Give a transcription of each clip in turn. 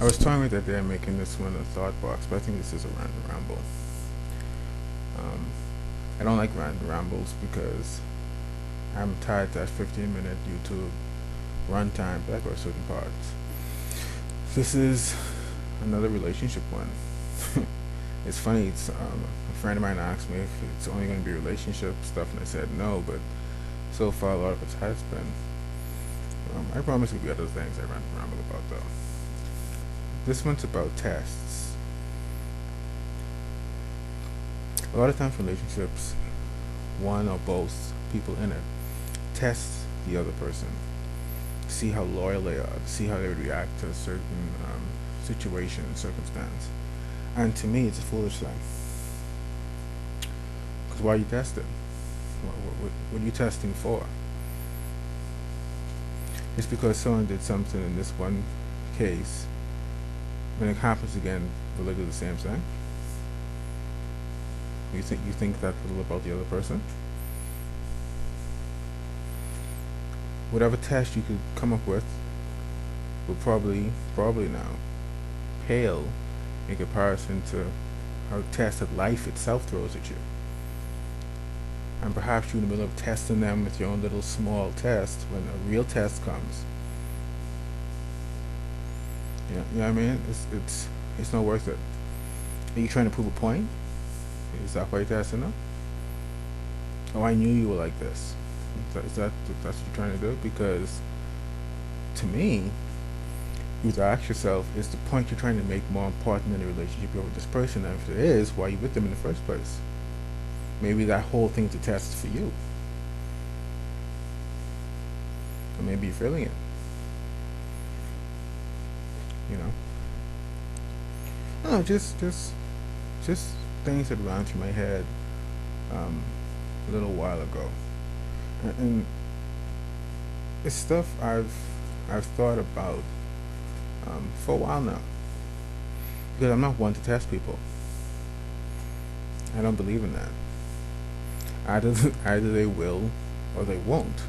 I was toying with the idea of making this one a thought box, but I think this is a random ramble. Um, I don't like random rambles because I'm tied to that 15-minute YouTube runtime back or certain parts. This is another relationship one. It's funny. A friend of mine asked me if it's only going to be relationship stuff, and I said no. But so far, a lot of it has been. I promise there'll be other things I ramble about though. This one's about tests. A lot of times, relationships, one or both people in it, test the other person, see how loyal they are, see how they would react to a certain situation, circumstance. And to me, it's a foolish thing. Because why are you testing? What are you testing for? Just because someone did something in this one case, when it happens again, will they do the same thing? You think that little about the other person? Whatever test you could come up with will probably now pale in comparison to how test that life itself throws at you. And perhaps you're in the middle of testing them with your own little small test. When a real test comes, you know what I mean? It's not worth it. Are you trying to prove a point? Is that why you're testing them? Oh, I knew you were like this. That's what you're trying to do? Because to me, you have to ask yourself: is the point you're trying to make more important than the relationship you have with this person? And if it is, why are you with them in the first place? Maybe that whole thing's a test for you, or maybe you're feeling it. You know, no, just things that ran through my head um, a little while ago, and it's stuff I've thought about for a while now. Because I'm not one to test people. I don't believe in that. Either they will or they won't.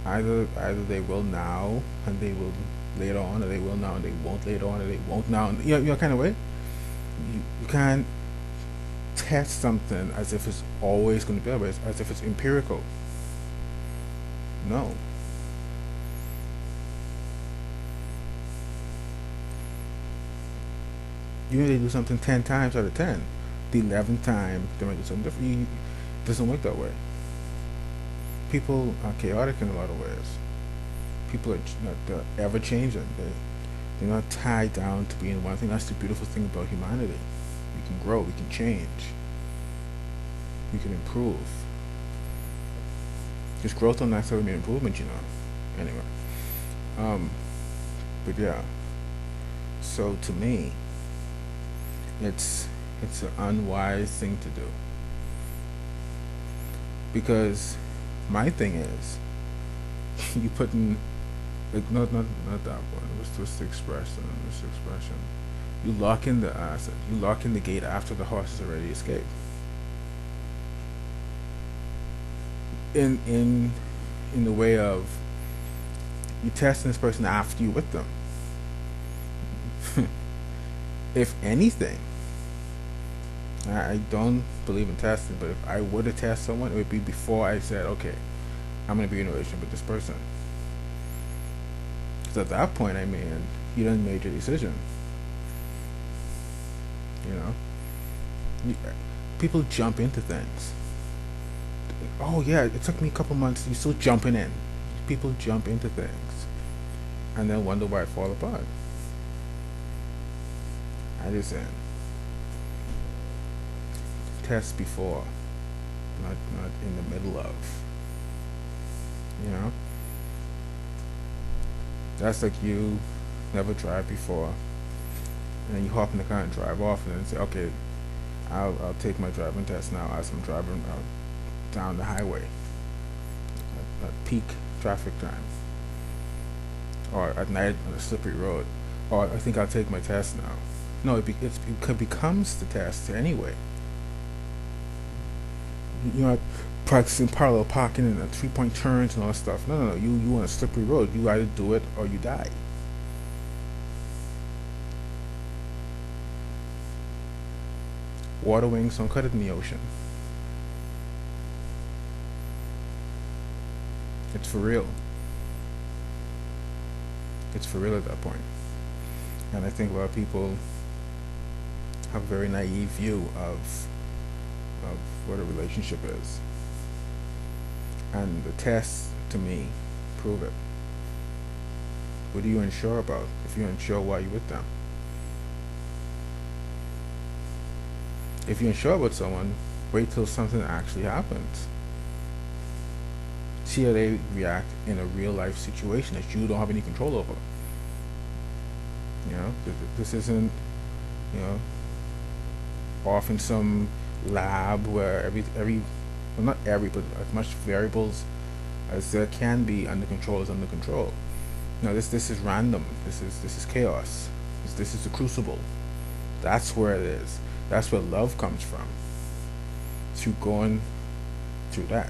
Either they will now and they will later on, or they will now and they won't later on, or they won't now. And, kind of way. You can't test something as if it's always going to be that way, as if it's empirical. No. You know they do something 10 times out of 10. The 11th time they might do something different. It doesn't work that way. People are chaotic in a lot of ways. People are not ever changing. They're not tied down to being one thing. That's the beautiful thing about humanity. We can grow. We can change. We can improve. Just growth don't necessarily mean improvement, Anyway, um, but yeah. So to me, it's an unwise thing to do because my thing is you put in like not that one. What's the expression? What's the expression? You lock in the asset. You lock in the gate after the horse has already escaped. In the way of you testing this person after you with them. If anything, I don't believe in testing, but if I were to test someone, it would be before I said, okay, I'm going to be in a relationship with this person. Because at that point, I mean, you done made your decision. You know, you, people jump into things. Oh yeah, it took me a couple months. You're still jumping in. People jump into things, and then wonder why it fall apart. I just saying, test before, not in the middle of. You know, that's like you never tried before, and then you hop in the car and drive off, and then say, okay, I'll take my driving test now as I'm driving down the highway at peak traffic time, or at night on a slippery road, or I think I'll take my test now. No, it becomes the test anyway. You're not practicing parallel parking and 3-point turns and all that stuff. No. You on a slippery road. You either do it or you die. water wings, don't cut it in the ocean. It's for real. It's for real at that point. And I think a lot of people have a very naive view of what a relationship is. And the tests, to me, prove it. What are you unsure about? If you're unsure, why are you with them? If you're unsure about someone, wait till something actually happens. See how they react in a real life situation that you don't have any control over. You know, this isn't, you know, off in some lab where well, not every, but as much variables as there can be under control is under control. No, this is random. This is chaos. This is the crucible. That's where it is. That's where love comes from. Through going through that.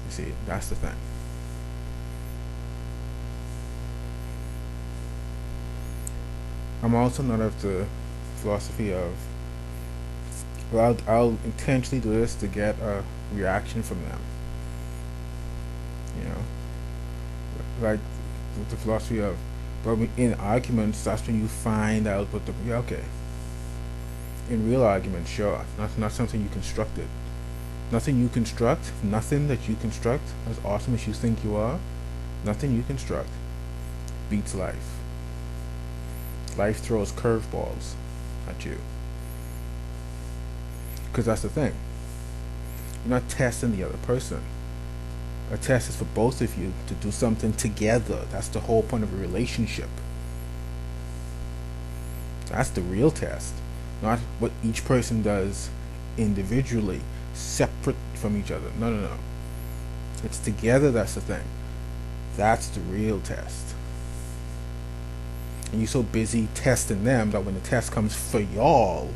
You see, that's the thing. I'm also not of the philosophy of, well, I'll intentionally do this to get a reaction from them. You know, like the philosophy of, but in arguments, that's when you find out what the, yeah, okay. In real arguments, sure, not something you constructed. Nothing you construct, nothing that you construct, as awesome as you think you are, nothing you construct beats life. Life throws curveballs at you. Because that's the thing. You're not testing the other person. A test is for both of you to do something together. That's the whole point of a relationship. That's the real test. Not what each person does individually, separate from each other. No. It's together, that's the thing. That's the real test. And you're so busy testing them that when the test comes for y'all,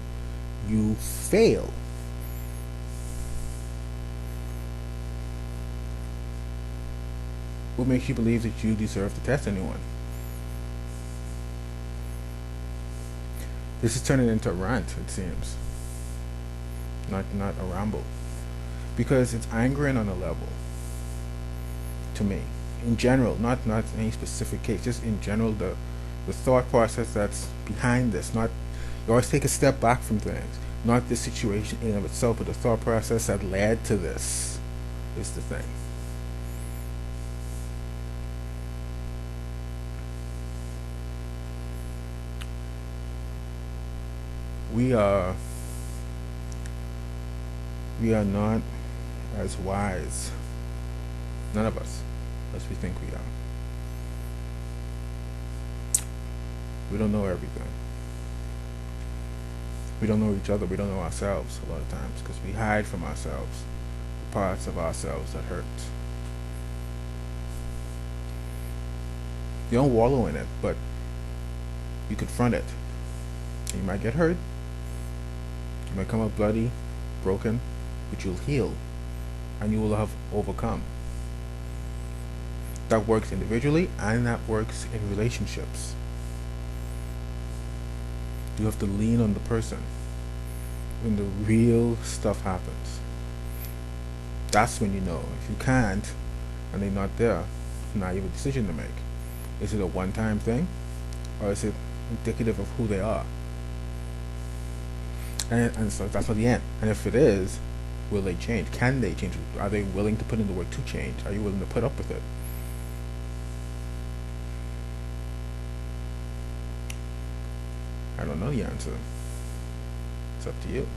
you fail. What makes you believe that you deserve to test anyone? This is turning into a rant, it seems. Not a ramble. Because it's angering on a level. To me. In general, not any specific case, just in general, the thought process that's behind this. Not, you always take a step back from things. Not the situation in and of itself, but the thought process that led to this is the thing. We are not as wise, none of us, as we think we are. We don't know everything. We don't know each other. We don't know ourselves a lot of times because we hide from ourselves, the parts of ourselves that hurt. You don't wallow in it, but you confront it. You might get hurt. You might come up bloody, broken, but you'll heal, and you will have overcome. That works individually, and that works in relationships. You have to lean on the person when the real stuff happens. That's when you know. If you can't, and they're not there, now you have a decision to make. Is it a one-time thing, or is it indicative of who they are? And so that's not the end. And if it is, will they change? Can they change? Are they willing to put in the work to change? Are you willing to put up with it? I don't know the answer. It's up to you.